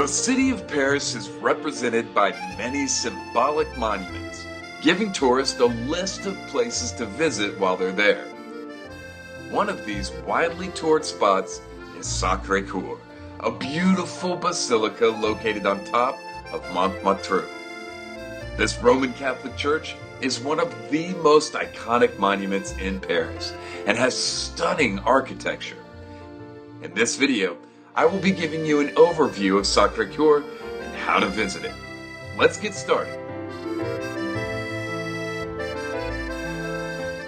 The city of Paris is represented by many symbolic monuments, giving tourists a list of places to visit while they're there. One of these widely toured spots is Sacre Coeur, a beautiful basilica located on top of Montmartre. This Roman Catholic church is one of the most iconic monuments in Paris and has stunning architecture. In this video, I will be giving you an overview of Sacre Coeur and how to visit it. Let's get started.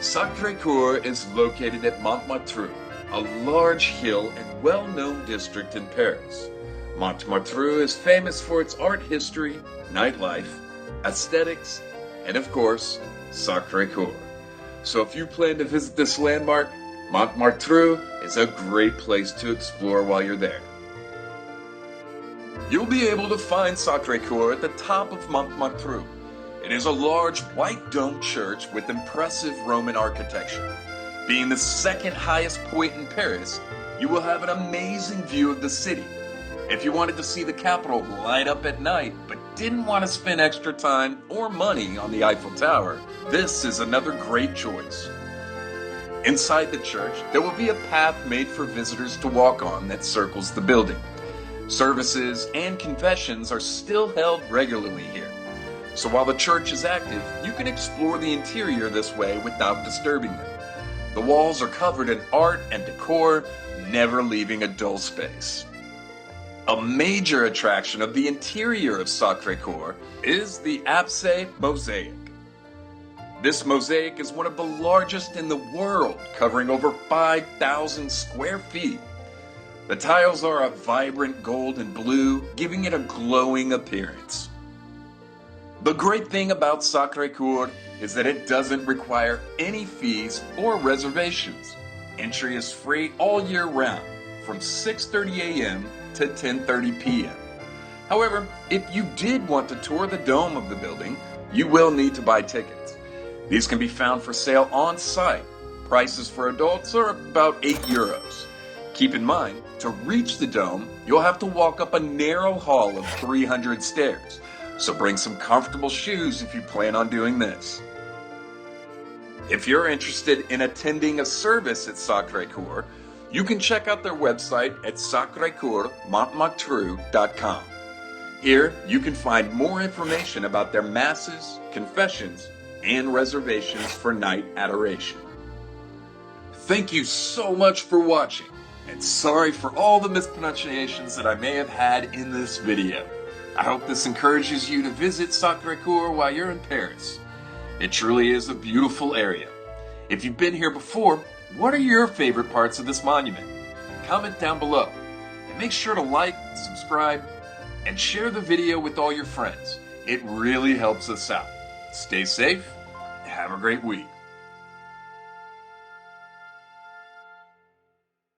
Sacre Coeur is located at Montmartre, a large hill and well-known district in Paris. Montmartre is famous for its art history, nightlife, aesthetics, and of course, Sacre Coeur. So if you plan to visit this landmark, Montmartre is a great place to explore while you're there. You'll be able to find Sacre Coeur at the top of Montmartre. It is a large white domed church with impressive Roman architecture. Being the second highest point in Paris, you will have an amazing view of the city. If you wanted to see the capital light up at night, but didn't want to spend extra time or money on the Eiffel Tower, this is another great choice. Inside the church, there will be a path made for visitors to walk on that circles the building. Services and confessions are still held regularly here. So while the church is active, you can explore the interior this way without disturbing them. The walls are covered in art and decor, never leaving a dull space. A major attraction of the interior of Sacre Coeur is the apse mosaic. This mosaic is one of the largest in the world, covering over 5,000 square feet. The tiles are a vibrant gold and blue, giving it a glowing appearance. The great thing about Sacre Coeur is that it doesn't require any fees or reservations. Entry is free all year round, from 6:30 a.m. to 10:30 p.m. However, if you did want to tour the dome of the building, you will need to buy tickets. These can be found for sale on site. Prices for adults are about €8. Keep in mind, to reach the dome, you'll have to walk up a narrow hall of 300 stairs, so bring some comfortable shoes if you plan on doing this. If you're interested in attending a service at Sacre Coeur, you can check out their website at sacrecoeurmontmartre.com. Here, you can find more information about their masses, confessions, and reservations for night adoration. Thank you so much for watching, and sorry for all the mispronunciations that I may have had in this video. I hope this encourages you to visit Sacre Coeur while you're in Paris. It truly is a beautiful area. If you've been here before, what are your favorite parts of this monument? Comment down below, and make sure to like, subscribe, and share the video with all your friends. It really helps us out. Stay safe, and have a great week.